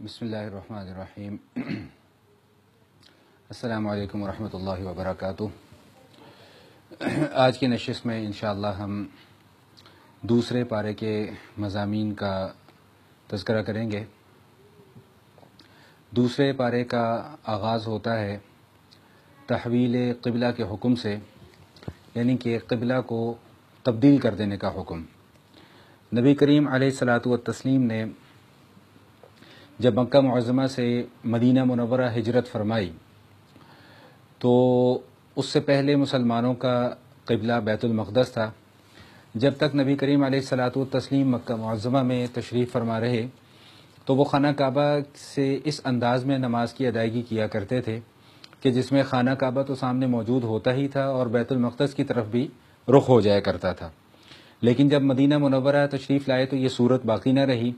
بسم اللہ الرحمن الرحیم۔ السلام علیکم ورحمۃ اللہ وبرکاتہ۔ آج کی نشست میں انشاءاللہ ہم دوسرے پارے کے مضامین کا تذکرہ کریں گے۔ دوسرے پارے کا آغاز ہوتا ہے تحویل قبلہ کے حکم سے، یعنی کہ قبلہ کو تبدیل کر دینے کا حکم۔ نبی کریم علیہ الصلاۃ والتسلیم نے جب مکہ معظمہ سے مدینہ منورہ ہجرت فرمائی تو اس سے پہلے مسلمانوں کا قبلہ بیت المقدس تھا۔ جب تک نبی کریم علیہ الصلاۃ والتسلیم مکہ معظمہ میں تشریف فرما رہے تو وہ خانہ کعبہ سے اس انداز میں نماز کی ادائیگی کیا کرتے تھے کہ جس میں خانہ کعبہ تو سامنے موجود ہوتا ہی تھا اور بیت المقدس کی طرف بھی رخ ہو جایا کرتا تھا۔ لیکن جب مدینہ منورہ تشریف لائے تو یہ صورت باقی نہ رہی،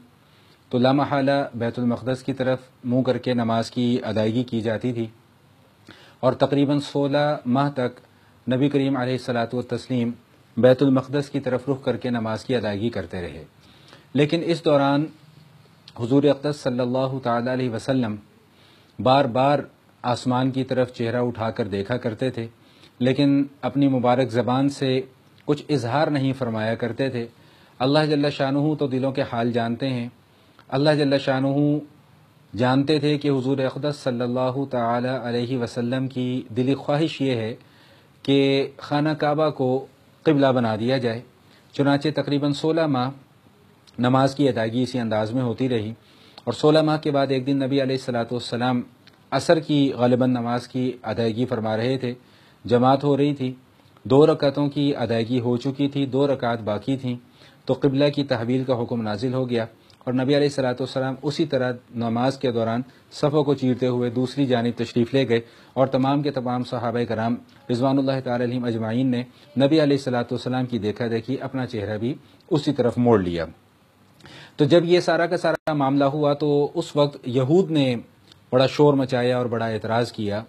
تو لامحالہ بیت المقدس کی طرف منہ کر کے نماز کی ادائیگی کی جاتی تھی، اور تقریباً 16 ماہ تک نبی کریم علیہ الصلاۃ والتسلیم بیت المقدس کی طرف رخ کر کے نماز کی ادائیگی کرتے رہے۔ لیکن اس دوران حضور اقدس صلی اللہ تعالی علیہ وسلم بار بار آسمان کی طرف چہرہ اٹھا کر دیکھا کرتے تھے، لیکن اپنی مبارک زبان سے کچھ اظہار نہیں فرمایا کرتے تھے۔ اللہ جل شانہ تو دلوں کے حال جانتے ہیں۔ اللہ جل شانہ جانتے تھے کہ حضور اقدس صلی اللہ تعالی علیہ وسلم کی دلی خواہش یہ ہے کہ خانہ کعبہ کو قبلہ بنا دیا جائے۔ چنانچہ تقریباً 16 ماہ نماز کی ادائیگی اسی انداز میں ہوتی رہی، اور 16 ماہ کے بعد ایک دن نبی علیہ الصلاۃ والسلام عصر کی غالباً نماز کی ادائیگی فرما رہے تھے۔ جماعت ہو رہی تھی، 2 رکعتوں کی ادائیگی ہو چکی تھی، 2 رکعت باقی تھیں، تو قبلہ کی تحویل کا حکم نازل ہو گیا، اور نبی علیہ الصلاۃ والسلام اسی طرح نماز کے دوران صفوں کو چیرتے ہوئے دوسری جانب تشریف لے گئے، اور تمام کے تمام صحابہ کرام رضوان اللہ تعالی علیہم اجمعین نے نبی علیہ الصلاۃ والسلام کی دیکھا دیکھی اپنا چہرہ بھی اسی طرف موڑ لیا۔ تو جب یہ سارا کا سارا معاملہ ہوا تو اس وقت یہود نے بڑا شور مچایا اور بڑا اعتراض کیا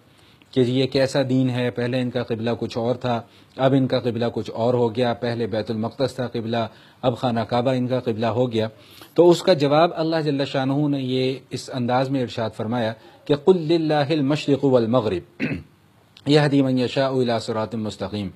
کہ یہ کیسا دین ہے، پہلے ان کا قبلہ کچھ اور تھا، اب ان کا قبلہ کچھ اور ہو گیا، پہلے بیت المقدس تھا قبلہ، اب خانہ کعبہ ان کا قبلہ ہو گیا۔ تو اس کا جواب اللہ جل شانہ نے یہ اس انداز میں ارشاد فرمایا کہ قل للہ المشرق والمغرب یہدی من یشاء الی صراط مستقیم۔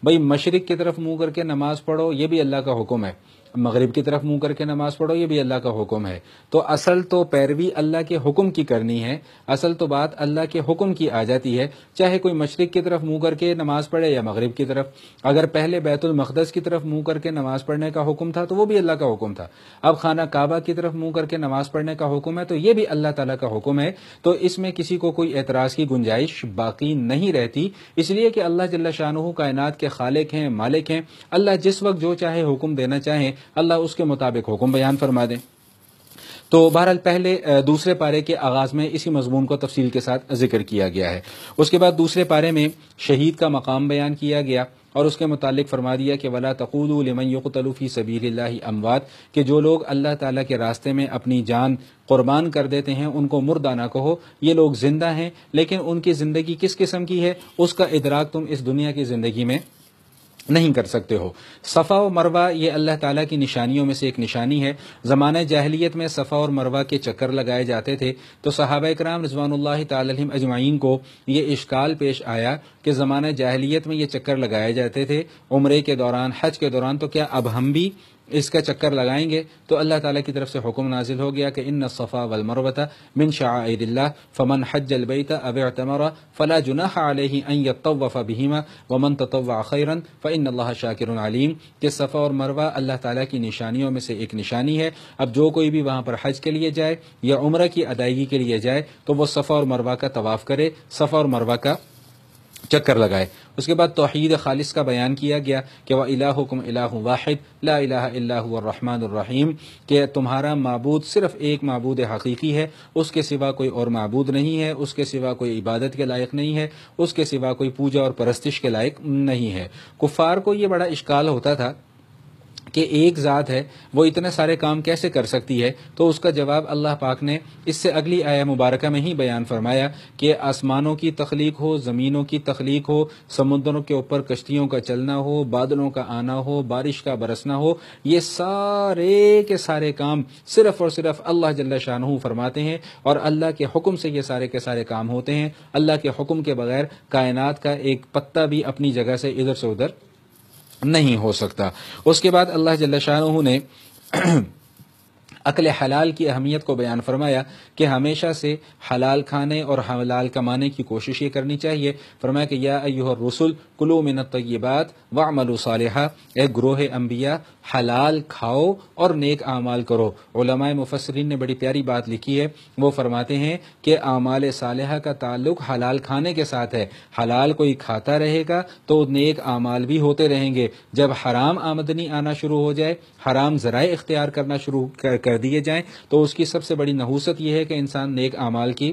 بھئی مشرق کی طرف منہ کر کے نماز پڑھو یہ بھی اللہ کا حکم ہے، مغرب کی طرف منہ کر کے نماز پڑھو یہ بھی اللہ کا حکم ہے۔ تو اصل تو پیروی اللہ کے حکم کی کرنی ہے، اصل تو بات اللہ کے حکم کی آ جاتی ہے، چاہے کوئی مشرق کی طرف منہ کر کے نماز پڑھے یا مغرب کی طرف۔ اگر پہلے بیت المقدس کی طرف منہ کر کے نماز پڑھنے کا حکم تھا تو وہ بھی اللہ کا حکم تھا، اب خانہ کعبہ کی طرف منہ کر کے نماز پڑھنے کا حکم ہے تو یہ بھی اللہ تعالیٰ کا حکم ہے۔ تو اس میں کسی کو کوئی اعتراض کی گنجائش باقی نہیں رہتی، اس لیے کہ اللہ جل شانہ کائنات کے خالق ہیں، مالک ہیں۔ اللہ جس وقت جو چاہے حکم دینا چاہیں اللہ اس کے مطابق حکم بیان فرما دیں۔ تو بہرحال پہلے دوسرے پارے کے آغاز میں اسی مضمون کو تفصیل کے ساتھ ذکر کیا گیا ہے۔ اس کے بعد دوسرے پارے میں شہید کا مقام بیان کیا گیا، اور اس کے متعلق فرما دیا کہ وَلَا تَقُولُوا لِمَن يُقْتَلُ فِي سَبِيلِ اللَّهِ أَمْوَاتٌ، کہ جو لوگ اللہ تعالیٰ کے راستے میں اپنی جان قربان کر دیتے ہیں ان کو مردہ نہ کہو، یہ لوگ زندہ ہیں، لیکن ان کی زندگی کس قسم کی ہے اس کا ادراک تم اس دنیا کی زندگی میں نہیں کر سکتے ہو۔ صفا و مروہ یہ اللہ تعالیٰ کی نشانیوں میں سے ایک نشانی ہے۔ زمانہ جاہلیت میں صفا اور مروہ کے چکر لگائے جاتے تھے، تو صحابہ کرام رضوان اللہ تعالی علیہم اجمعین کو یہ اشکال پیش آیا کہ زمانہ جاہلیت میں یہ چکر لگائے جاتے تھے عمرے کے دوران، حج کے دوران، تو کیا اب ہم بھی اس کا چکر لگائیں گے؟ تو اللہ تعالیٰ کی طرف سے حکم نازل ہو گیا کہ ان الصفا والمروۃ من شعائر اللہ فمن حج البیت او اعتمر فلا جناح علیہ ان یطوف بہما ومن تطوع خیرا فان اللہ شاکر علیم، کہ صفا اور مروہ اللہ تعالیٰ کی نشانیوں میں سے ایک نشانی ہے۔ اب جو کوئی بھی وہاں پر حج کے لیے جائے یا عمرہ کی ادائیگی کے لیے جائے تو وہ صفا اور مروہ کا طواف کرے، صفا اور مروہ کا چکر لگائے۔ اس کے بعد توحید خالص کا بیان کیا گیا کہ وَإِلَٰهُكُمْ إِلَٰهٌ وَاحِدٌ لَا إِلَٰهَ إِلَّا هُوَ الرَّحْمَٰنُ الرَّحِيمُ، کہ تمہارا معبود صرف ایک معبود حقیقی ہے، اس کے سوا کوئی اور معبود نہیں ہے، اس کے سوا کوئی عبادت کے لائق نہیں ہے، اس کے سوا کوئی پوجا اور پرستش کے لائق نہیں ہے۔ کفار کو یہ بڑا اشکال ہوتا تھا کہ ایک ذات ہے وہ اتنے سارے کام کیسے کر سکتی ہے، تو اس کا جواب اللہ پاک نے اس سے اگلی آیہ مبارکہ میں ہی بیان فرمایا کہ آسمانوں کی تخلیق ہو، زمینوں کی تخلیق ہو، سمندروں کے اوپر کشتیوں کا چلنا ہو، بادلوں کا آنا ہو، بارش کا برسنا ہو، یہ سارے کے سارے کام صرف اور صرف اللہ جل شانہ فرماتے ہیں، اور اللہ کے حکم سے یہ سارے کے سارے کام ہوتے ہیں۔ اللہ کے حکم کے بغیر کائنات کا ایک پتا بھی اپنی جگہ سے ادھر سے ادھر نہیں ہو سکتا۔ اس کے بعد اللہ جل شانہ نے عقل حلال کی اہمیت کو بیان فرمایا کہ ہمیشہ سے حلال کھانے اور حلال کمانے کی کوشش یہ کرنی چاہیے۔ فرمایا کہ یا ایھا الرسل کلوا من الطیبات واعملوا صالحا، اے گروہ انبیاء حلال کھاؤ اور نیک اعمال کرو۔ علماء مفسرین نے بڑی پیاری بات لکھی ہے، وہ فرماتے ہیں کہ اعمال صالحہ کا تعلق حلال کھانے کے ساتھ ہے۔ حلال کوئی کھاتا رہے گا تو نیک اعمال بھی ہوتے رہیں گے۔ جب حرام آمدنی آنا شروع ہو جائے، حرام ذرائع اختیار کرنا شروع کر دیے جائیں، تو اس کی سب سے بڑی نحوست یہ ہے کہ انسان نیک اعمال کی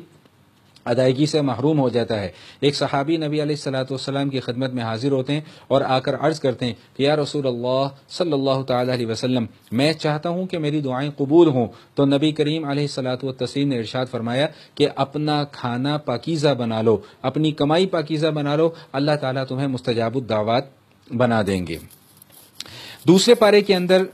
ادائیگی سے محروم ہو جاتا ہے۔ ایک صحابی نبی علیہ الصلوۃ والسلام کی خدمت میں حاضر ہوتے ہیں اور آ کر عرض کرتے ہیں کہ یا رسول اللہ صلی اللہ تعالی علیہ وسلم، میں چاہتا ہوں کہ میری دعائیں قبول ہوں۔ تو نبی کریم علیہ الصلوۃ والتسلیم نے ارشاد فرمایا کہ اپنا کھانا پاکیزہ بنا لو، اپنی کمائی پاکیزہ بنا لو، اللہ تعالیٰ تمہیں مستجاب الدعوات بنا دیں گے۔ دوسرے پارے کے اندر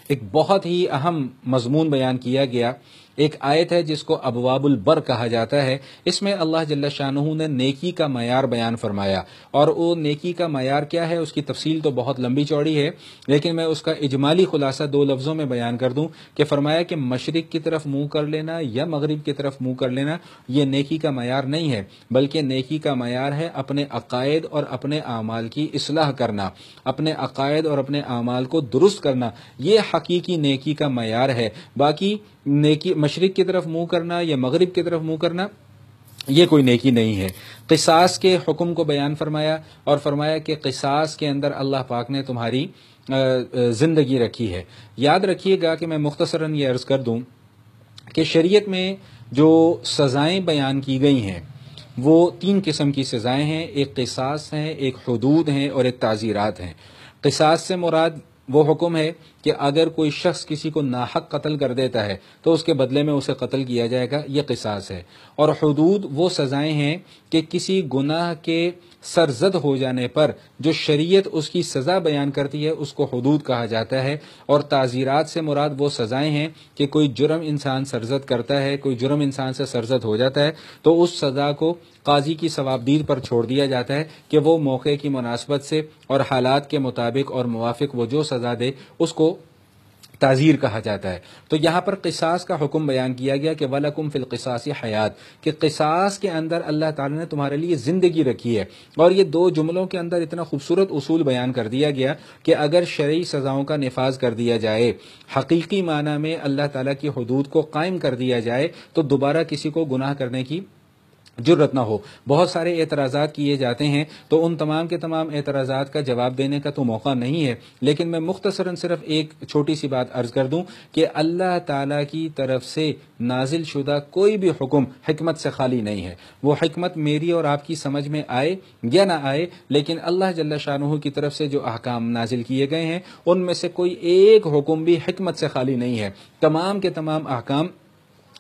ایک بہت ہی اہم مضمون بیان کیا گیا، ایک آیت ہے جس کو ابواب البر کہا جاتا ہے۔ اس میں اللہ جل شانہ نے نیکی کا معیار بیان فرمایا، اور وہ نیکی کا معیار کیا ہے اس کی تفصیل تو بہت لمبی چوڑی ہے، لیکن میں اس کا اجمالی خلاصہ دو لفظوں میں بیان کر دوں کہ فرمایا کہ مشرق کی طرف منہ کر لینا یا مغرب کی طرف منہ کر لینا یہ نیکی کا معیار نہیں ہے، بلکہ نیکی کا معیار ہے اپنے عقائد اور اپنے اعمال کی اصلاح کرنا، اپنے عقائد اور اپنے اعمال کو درست کرنا، یہ حقیقی نیکی کا معیار ہے۔ باقی نیکی مشرق کی طرف منہ کرنا یا مغرب کی طرف منہ کرنا یہ کوئی نیکی نہیں ہے۔ قصاص کے حکم کو بیان فرمایا اور فرمایا کہ قصاص کے اندر اللہ پاک نے تمہاری زندگی رکھی ہے۔ یاد رکھیے گا کہ میں مختصراً یہ عرض کر دوں کہ شریعت میں جو سزائیں بیان کی گئی ہیں وہ تین قسم کی سزائیں ہیں، ایک قصاص ہیں، ایک حدود ہیں اور ایک تعزیرات ہیں۔ قصاص سے مراد وہ حکم ہے کہ اگر کوئی شخص کسی کو ناحق قتل کر دیتا ہے تو اس کے بدلے میں اسے قتل کیا جائے گا، یہ قصاص ہے۔ اور حدود وہ سزائیں ہیں کہ کسی گناہ کے سرزد ہو جانے پر جو شریعت اس کی سزا بیان کرتی ہے اس کو حدود کہا جاتا ہے۔ اور تعزیرات سے مراد وہ سزائیں ہیں کہ کوئی جرم انسان سرزد کرتا ہے، کوئی جرم انسان سے سرزد ہو جاتا ہے تو اس سزا کو قاضی کی ثوابدید پر چھوڑ دیا جاتا ہے کہ وہ موقع کی مناسبت سے اور حالات کے مطابق اور موافق وہ جو سزا دے اس کو تعزیر کہا جاتا ہے۔ تو یہاں پر قصاص کا حکم بیان کیا گیا کہ وَلَكُمْ فِي الْقِصَاصِ حَيَاةٌ، کہ قصاص کے اندر اللہ تعالیٰ نے تمہارے لیے زندگی رکھی ہے۔ اور یہ دو جملوں کے اندر اتنا خوبصورت اصول بیان کر دیا گیا کہ اگر شرعی سزاؤں کا نفاذ کر دیا جائے، حقیقی معنی میں اللہ تعالیٰ کی حدود کو قائم کر دیا جائے، تو دوبارہ کسی کو گناہ کرنے کی جرت نہ ہو۔ بہت سارے اعتراضات کیے جاتے ہیں تو ان تمام کے تمام اعتراضات کا جواب دینے کا تو موقع نہیں ہے، لیکن میں مختصراً صرف ایک چھوٹی سی بات عرض کر دوں کہ اللہ تعالیٰ کی طرف سے نازل شدہ کوئی بھی حکم حکمت سے خالی نہیں ہے۔ وہ حکمت میری اور آپ کی سمجھ میں آئے یا نہ آئے، لیکن اللہ جل شانہ کی طرف سے جو احکام نازل کیے گئے ہیں ان میں سے کوئی ایک حکم بھی حکمت سے خالی نہیں ہے۔ تمام کے تمام احکام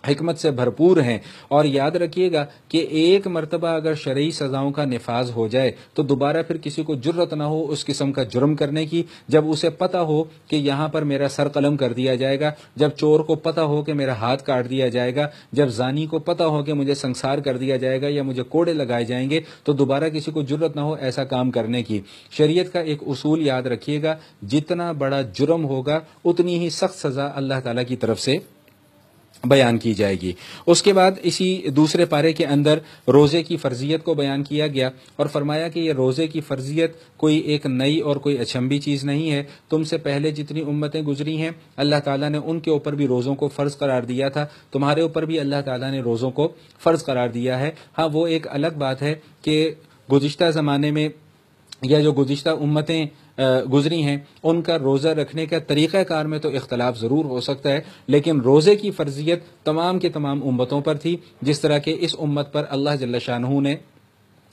حکمت سے بھرپور ہیں۔ اور یاد رکھیے گا کہ ایک مرتبہ اگر شرعی سزاؤں کا نفاذ ہو جائے تو دوبارہ پھر کسی کو جرت نہ ہو اس قسم کا جرم کرنے کی، جب اسے پتہ ہو کہ یہاں پر میرا سر قلم کر دیا جائے گا، جب چور کو پتہ ہو کہ میرا ہاتھ کاٹ دیا جائے گا، جب زانی کو پتہ ہو کہ مجھے سنسار کر دیا جائے گا یا مجھے کوڑے لگائے جائیں گے، تو دوبارہ کسی کو جرت نہ ہو ایسا کام کرنے کی۔ شریعت کا ایک اصول یاد رکھیے گا، جتنا بڑا جرم ہوگا اتنی ہی سخت سزا اللہ تعالیٰ کی طرف سے بیان کی جائے گی۔ اس کے بعد اسی دوسرے پارے کے اندر روزے کی فرضیت کو بیان کیا گیا اور فرمایا کہ یہ روزے کی فرضیت کوئی ایک نئی اور کوئی اچھمبی چیز نہیں ہے۔ تم سے پہلے جتنی امتیں گزری ہیں اللہ تعالیٰ نے ان کے اوپر بھی روزوں کو فرض قرار دیا تھا، تمہارے اوپر بھی اللہ تعالیٰ نے روزوں کو فرض قرار دیا ہے۔ ہاں وہ ایک الگ بات ہے کہ گزشتہ زمانے میں یا جو گزشتہ امتیں گزری ہیں ان کا روزہ رکھنے کا طریقہ کار میں تو اختلاف ضرور ہو سکتا ہے، لیکن روزے کی فرضیت تمام کے تمام امتوں پر تھی، جس طرح کہ اس امت پر اللہ جل شانہ نے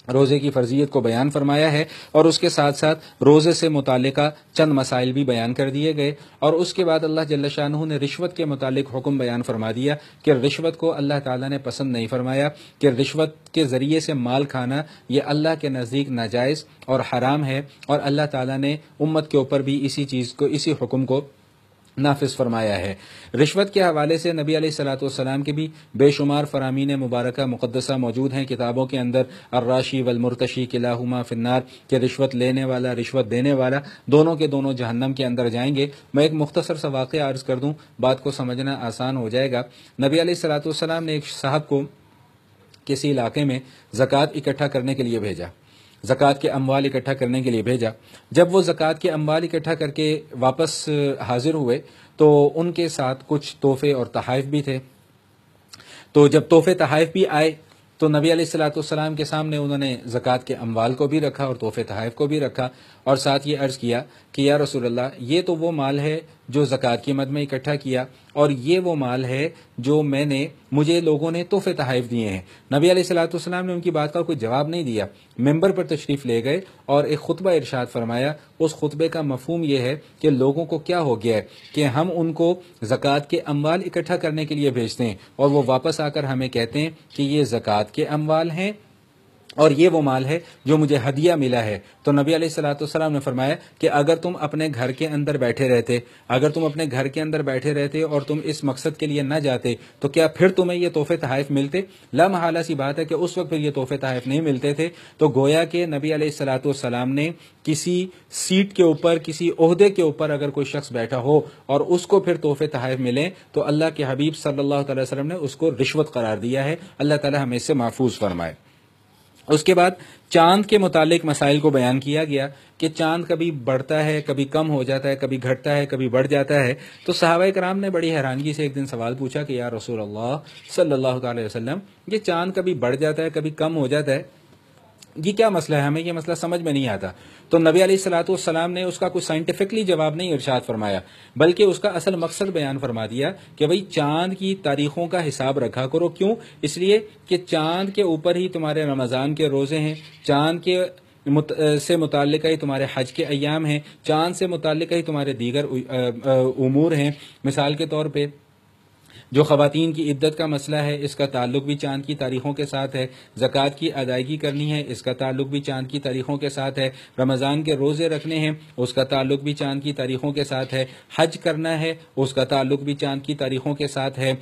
روزے کی فرضیت کو بیان فرمایا ہے، اور اس کے ساتھ ساتھ روزے سے متعلقہ چند مسائل بھی بیان کر دیے گئے، اور اس کے بعد اللہ جل شانہ نے رشوت کے متعلق حکم بیان فرما دیا کہ رشوت کو اللہ تعالیٰ نے پسند نہیں فرمایا، کہ رشوت کے ذریعے سے مال کھانا یہ اللہ کے نزدیک ناجائز اور حرام ہے، اور اللہ تعالیٰ نے امت کے اوپر بھی اسی حکم کو نافذ فرمایا ہے۔ رشوت کے حوالے سے نبی علیہ الصلوۃ والسلام کے بھی بے شمار فرامین مبارکہ مقدسہ موجود ہیں کتابوں کے اندر، الراشی والمرتشی کلاہما فی النار، کہ رشوت لینے والا رشوت دینے والا دونوں کے دونوں جہنم کے اندر جائیں گے۔ میں ایک مختصر سا واقعہ عرض کر دوں، بات کو سمجھنا آسان ہو جائے گا۔ نبی علیہ الصلوۃ والسلام نے ایک صاحب کو کسی علاقے میں زکوٰۃ اکٹھا کرنے کے لیے بھیجا، زکوٰۃ کے اموال اکٹھا کرنے کے لیے بھیجا۔ جب وہ زکوٰۃ کے اموال اکٹھا کر کے واپس حاضر ہوئے تو ان کے ساتھ کچھ تحفے اور تحائف بھی تھے۔ تو جب تحفے تحائف بھی آئے تو نبی علیہ الصلوۃ والسلام کے سامنے انہوں نے زکوٰۃ کے اموال کو بھی رکھا اور تحفے تحائف کو بھی رکھا، اور ساتھ یہ عرض کیا کہ یا رسول اللہ، یہ تو وہ مال ہے جو زکوٰۃ کی مد میں اکٹھا کیا، اور یہ وہ مال ہے جو مجھے لوگوں نے تحفے تحائف دیے ہیں۔ نبی علیہ الصلوۃ والسلام نے ان کی بات کا کوئی جواب نہیں دیا، ممبر پر تشریف لے گئے اور ایک خطبہ ارشاد فرمایا۔ اس خطبے کا مفہوم یہ ہے کہ لوگوں کو کیا ہو گیا ہے کہ ہم ان کو زکوٰۃ کے اموال اکٹھا کرنے کے لیے بھیجتے ہیں، اور وہ واپس آ کر ہمیں کہتے ہیں کہ یہ زکوٰۃ کے اموال ہیں اور یہ وہ مال ہے جو مجھے ہدیہ ملا ہے۔ تو نبی علیہ الصلوۃ والسلام نے فرمایا کہ اگر تم اپنے گھر کے اندر بیٹھے رہتے اور تم اس مقصد کے لیے نہ جاتے تو کیا پھر تمہیں یہ تحفے تحائف ملتے؟ لا محالہ سی بات ہے کہ اس وقت پھر یہ تحفے تحائف نہیں ملتے تھے۔ تو گویا کہ نبی علیہ الصلوۃ والسلام نے کسی سیٹ کے اوپر، کسی عہدے کے اوپر اگر کوئی شخص بیٹھا ہو اور اس کو پھر تحفے تحائف ملیں تو اللہ کے حبیب صلی اللہ تعالی وسلم نے اس کو رشوت قرار دیا ہے۔ اللہ تعالی ہمیں اس سے محفوظ فرمائے۔ اس کے بعد چاند کے متعلق مسائل کو بیان کیا گیا کہ چاند کبھی بڑھتا ہے، کبھی کم ہو جاتا ہے، کبھی گھٹتا ہے، کبھی بڑھ جاتا ہے۔ تو صحابہ کرام نے بڑی حیرانگی سے ایک دن سوال پوچھا کہ یا رسول اللہ صلی اللہ علیہ وسلم، یہ چاند کبھی بڑھ جاتا ہے، کبھی کم ہو جاتا ہے، یہ کیا مسئلہ ہے؟ ہمیں یہ مسئلہ سمجھ میں نہیں آتا۔ تو نبی علیہ الصلوۃ والسلام نے اس کا کوئی سائنٹیفکلی جواب نہیں ارشاد فرمایا، بلکہ اس کا اصل مقصد بیان فرما دیا کہ بھئی چاند کی تاریخوں کا حساب رکھا کرو۔ کیوں؟ اس لیے کہ چاند کے اوپر ہی تمہارے رمضان کے روزے ہیں، چاند کے سے متعلقہ ہی تمہارے حج کے ایام ہیں، چاند سے متعلقہ ہی تمہارے دیگر امور ہیں۔ مثال کے طور پہ جو خواتین کی عدت کا مسئلہ ہے، اس کا تعلق بھی چاند کی تاریخوں کے ساتھ ہے، زکوٰۃ کی ادائیگی کرنی ہے، اس کا تعلق بھی چاند کی تاریخوں کے ساتھ ہے، رمضان کے روزے رکھنے ہیں، اس کا تعلق بھی چاند کی تاریخوں کے ساتھ ہے، حج کرنا ہے، اس کا تعلق بھی چاند کی تاریخوں کے ساتھ ہے۔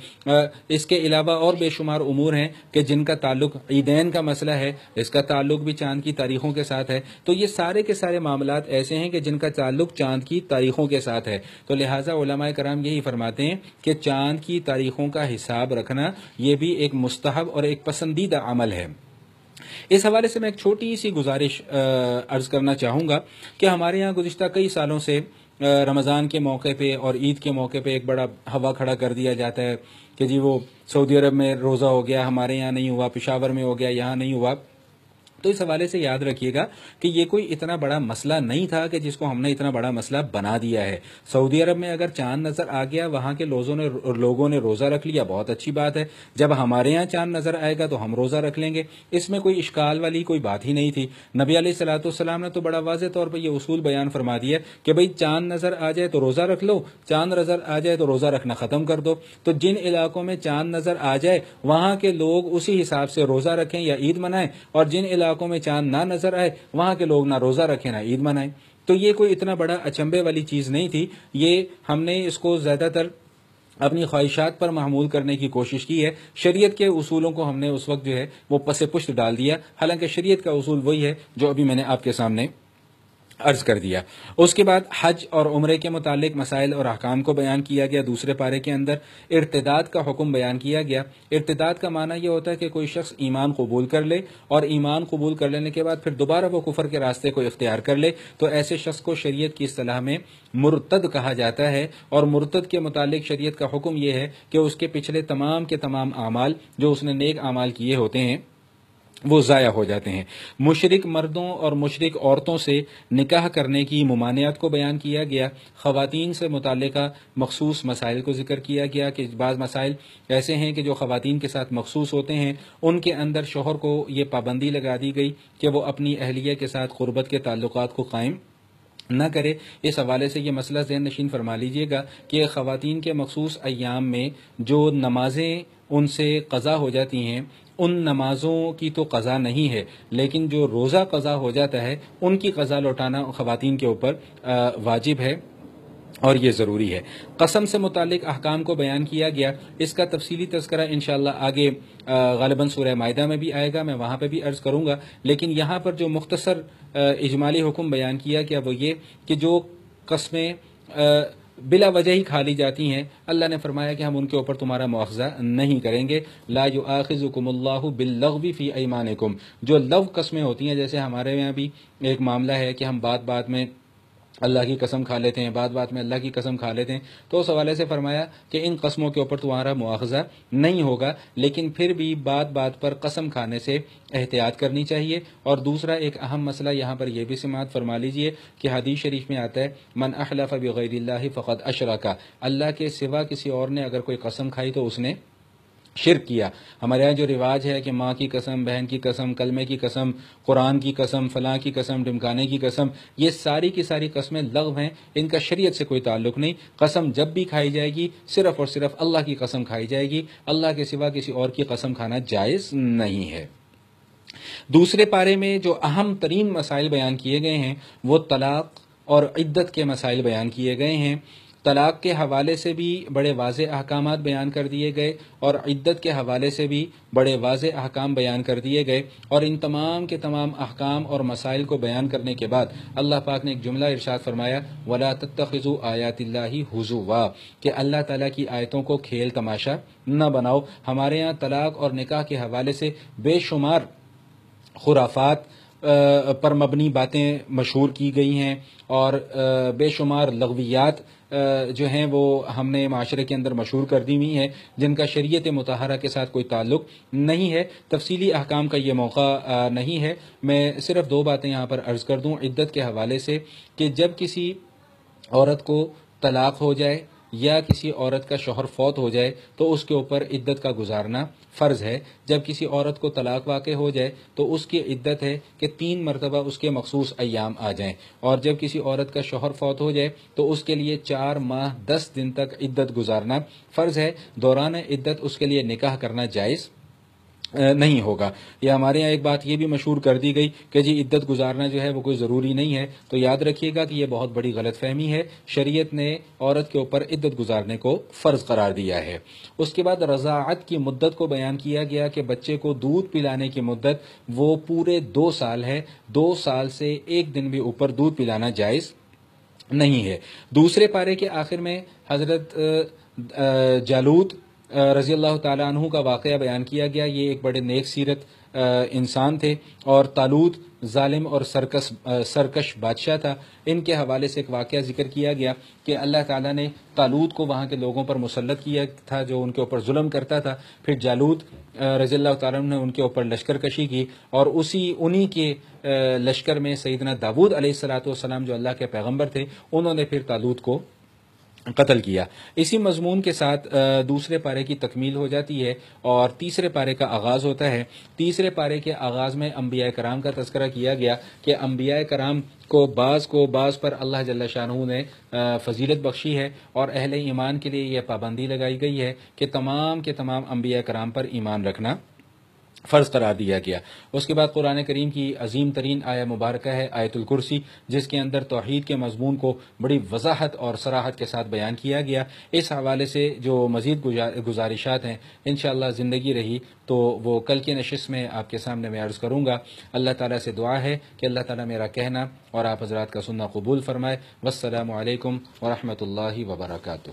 اس کے علاوہ اور بے شمار امور ہیں کہ جن کا تعلق، عیدین کا مسئلہ ہے، اس کا تعلق بھی چاند کی تاریخوں کے ساتھ ہے۔ تو یہ سارے کے سارے معاملات ایسے ہیں کہ جن کا تعلق چاند کی تاریخوں کے ساتھ ہے۔ تو لہٰذا علماء کرام یہی فرماتے ہیں کہ چاند کی تاریخوں کا حساب رکھنا یہ بھی ایک مستحب اور ایک پسندیدہ عمل ہے۔ اس حوالے سے میں ایک چھوٹی سی گزارش عرض کرنا چاہوں گا کہ ہمارے یہاں گزشتہ کئی سالوں سے رمضان کے موقع پہ اور عید کے موقع پہ ایک بڑا ہوا کھڑا کر دیا جاتا ہے کہ جی وہ سعودی عرب میں روزہ ہو گیا، ہمارے یہاں نہیں ہوا، پشاور میں ہو گیا، یہاں نہیں ہوا۔ تو اس حوالے سے یاد رکھیے گا کہ یہ کوئی اتنا بڑا مسئلہ نہیں تھا کہ جس کو ہم نے اتنا بڑا مسئلہ بنا دیا ہے۔ سعودی عرب میں اگر چاند نظر آ گیا، وہاں کے لوگوں نے روزہ رکھ لیا، بہت اچھی بات ہے۔ جب ہمارے یہاں چاند نظر آئے گا تو ہم روزہ رکھ لیں گے، اس میں کوئی اشکال والی کوئی بات ہی نہیں تھی۔ نبی علیہ الصلوۃ والسلام نے تو بڑا واضح طور پہ یہ اصول بیان فرما دیا کہ بھئی چاند نظر آ جائے تو روزہ رکھ لو، چاند نظر آ جائے تو روزہ رکھنا ختم کر دو۔ تو جن علاقوں میں چاند نظر آ جائے وہاں کے لوگ اسی حساب سے روزہ رکھیں یا عید منائیں، اور جن علاقوں میں چاند نہ نظر آئے وہاں کے لوگ نہ روزہ رکھیں نہ عید منائیں۔ تو یہ کوئی اتنا بڑا اچنبے والی چیز نہیں تھی، یہ ہم نے اس کو زیادہ تر اپنی خواہشات پر محمول کرنے کی کوشش کی ہے۔ شریعت کے اصولوں کو ہم نے اس وقت جو ہے وہ پس پشت ڈال دیا، حالانکہ شریعت کا اصول وہی ہے جو ابھی میں نے آپ کے سامنے عرض کر دیا۔ اس کے بعد حج اور عمرے کے متعلق مسائل اور احکام کو بیان کیا گیا۔ دوسرے پارے کے اندر ارتداد کا حکم بیان کیا گیا۔ ارتداد کا معنی یہ ہوتا ہے کہ کوئی شخص ایمان قبول کر لے اور ایمان قبول کر لینے کے بعد پھر دوبارہ وہ کفر کے راستے کو اختیار کر لے، تو ایسے شخص کو شریعت کی اصطلاح میں مرتد کہا جاتا ہے۔ اور مرتد کے متعلق شریعت کا حکم یہ ہے کہ اس کے پچھلے تمام کے تمام اعمال جو اس نے نیک اعمال کیے ہوتے ہیں وہ ضائع ہو جاتے ہیں۔ مشرک مردوں اور مشرک عورتوں سے نکاح کرنے کی ممانعت کو بیان کیا گیا۔ خواتین سے متعلقہ مخصوص مسائل کو ذکر کیا گیا کہ بعض مسائل ایسے ہیں کہ جو خواتین کے ساتھ مخصوص ہوتے ہیں، ان کے اندر شوہر کو یہ پابندی لگا دی گئی کہ وہ اپنی اہلیہ کے ساتھ قربت کے تعلقات کو قائم نہ کرے۔ اس حوالے سے یہ مسئلہ ذہن نشین فرما لیجئے گا کہ خواتین کے مخصوص ایام میں جو نمازیں ان سے قضا ہو جاتی ہیں، ان نمازوں کی تو قضا نہیں ہے، لیکن جو روزہ قضا ہو جاتا ہے ان کی قضا لوٹانا خواتین کے اوپر واجب ہے اور یہ ضروری ہے۔ قسم سے متعلق احکام کو بیان کیا گیا، اس کا تفصیلی تذکرہ انشاءاللہ آگے غالباً سورہ مائدہ میں بھی آئے گا، میں وہاں پہ بھی عرض کروں گا، لیکن یہاں پر جو مختصر اجمالی حکم بیان کیا گیا وہ یہ کہ جو قسمیں بلا وجہ ہی کھا لی جاتی ہیں، اللہ نے فرمایا کہ ہم ان کے اوپر تمہارا مواخذہ نہیں کریں گے۔ لا یؤاخذکم اللہ باللغو فی ایمانکم، جو لغو قسمیں ہوتی ہیں، جیسے ہمارے یہاں بھی ایک معاملہ ہے کہ ہم بات میں اللہ کی قسم کھا لیتے ہیں، بات میں اللہ کی قسم کھا لیتے ہیں، تو اس حوالے سے فرمایا کہ ان قسموں کے اوپر تمہارا مواخذہ نہیں ہوگا، لیکن پھر بھی بات پر قسم کھانے سے احتیاط کرنی چاہیے۔ اور دوسرا ایک اہم مسئلہ یہاں پر یہ بھی سماعت فرما لیجئے کہ حدیث شریف میں آتا ہے من احلف بغیر اللہ فقد اشرک، اللہ کے سوا کسی اور نے اگر کوئی قسم کھائی تو اس نے شرک کیا۔ ہمارے یہاں جو رواج ہے کہ ماں کی قسم، بہن کی قسم، کلمے کی قسم، قرآن کی قسم، فلاں کی قسم، ڈمکانے کی قسم، یہ ساری کی ساری قسمیں لغو ہیں، ان کا شریعت سے کوئی تعلق نہیں۔ قسم جب بھی کھائی جائے گی صرف اور صرف اللہ کی قسم کھائی جائے گی، اللہ کے سوا کسی اور کی قسم کھانا جائز نہیں ہے۔ دوسرے پارے میں جو اہم ترین مسائل بیان کیے گئے ہیں وہ طلاق اور عدت کے مسائل بیان کیے گئے ہیں۔ طلاق کے حوالے سے بھی بڑے واضح احکامات بیان کر دیے گئے اور عدت کے حوالے سے بھی بڑے واضح احکام بیان کر دیے گئے، اور ان تمام کے تمام احکام اور مسائل کو بیان کرنے کے بعد اللہ پاک نے ایک جملہ ارشاد فرمایا وَلَا تَتَّخِذُوا آیَاتِ اللَّهِ هُزُوًا، کہ اللہ تعالیٰ کی آیتوں کو کھیل تماشا نہ بناؤ۔ ہمارے یہاں طلاق اور نکاح کے حوالے سے بے شمار خرافات پر مبنی باتیں مشہور کی گئی ہیں اور بے شمار لغویات جو ہیں وہ ہم نے معاشرے کے اندر مشہور کر دی ہوئی ہیں، جن کا شریعت مطہرہ کے ساتھ کوئی تعلق نہیں ہے۔ تفصیلی احکام کا یہ موقع نہیں ہے، میں صرف دو باتیں یہاں پر عرض کر دوں عدت کے حوالے سے کہ جب کسی عورت کو طلاق ہو جائے یا کسی عورت کا شوہر فوت ہو جائے تو اس کے اوپر عدت کا گزارنا فرض ہے۔ جب کسی عورت کو طلاق واقع ہو جائے تو اس کی عدت ہے کہ 3 مرتبہ اس کے مخصوص ایام آ جائیں، اور جب کسی عورت کا شوہر فوت ہو جائے تو اس کے لیے 4 ماہ 10 دن تک عدت گزارنا فرض ہے۔ دوران عدت اس کے لیے نکاح کرنا جائز نہیں ہوگا۔ یہ ہمارے یہاں ایک بات یہ بھی مشہور کر دی گئی کہ جی عدت گزارنا جو ہے وہ کوئی ضروری نہیں ہے، تو یاد رکھیے گا کہ یہ بہت بڑی غلط فہمی ہے۔ شریعت نے عورت کے اوپر عدت گزارنے کو فرض قرار دیا ہے۔ اس کے بعد رضاعت کی مدت کو بیان کیا گیا کہ بچے کو دودھ پلانے کی مدت وہ پورے 2 سال ہے، 2 سال سے 1 دن بھی اوپر دودھ پلانا جائز نہیں ہے۔ دوسرے پارے کے آخر میں حضرت جالوت رضی اللہ تعالیٰ عنہ کا واقعہ بیان کیا گیا۔ یہ ایک بڑے نیک سیرت انسان تھے اور طالوت ظالم اور سرکش بادشاہ تھا۔ ان کے حوالے سے ایک واقعہ ذکر کیا گیا کہ اللہ تعالیٰ نے طالوت کو وہاں کے لوگوں پر مسلط کیا تھا جو ان کے اوپر ظلم کرتا تھا، پھر جالوت رضی اللہ تعالیٰ عنہ نے ان کے اوپر لشکر کشی کی اور انہی کے لشکر میں سیدنا داؤد علیہ السلام جو اللہ کے پیغمبر تھے، انہوں نے پھر طالوت کو قتل کیا۔ اسی مضمون کے ساتھ دوسرے پارے کی تکمیل ہو جاتی ہے اور تیسرے پارے کا آغاز ہوتا ہے۔ تیسرے پارے کے آغاز میں انبیاء کرام کا تذکرہ کیا گیا کہ انبیاء کرام کو بعض پر اللہ جل شانہ نے فضیلت بخشی ہے اور اہل ایمان کے لیے یہ پابندی لگائی گئی ہے کہ تمام کے تمام انبیاء کرام پر ایمان رکھنا فرض قرار دیا گیا۔ اس کے بعد قرآن کریم کی عظیم ترین آیہ مبارکہ ہے آیت الکرسی، جس کے اندر توحید کے مضمون کو بڑی وضاحت اور صراحت کے ساتھ بیان کیا گیا۔ اس حوالے سے جو مزید گزارشات ہیں انشاءاللہ زندگی رہی تو وہ کل کی نشست میں آپ کے سامنے میں عرض کروں گا۔ اللہ تعالیٰ سے دعا ہے کہ اللہ تعالیٰ میرا کہنا اور آپ حضرات کا سننا قبول فرمائے۔ والسلام علیکم ورحمۃ اللہ وبرکاتہ۔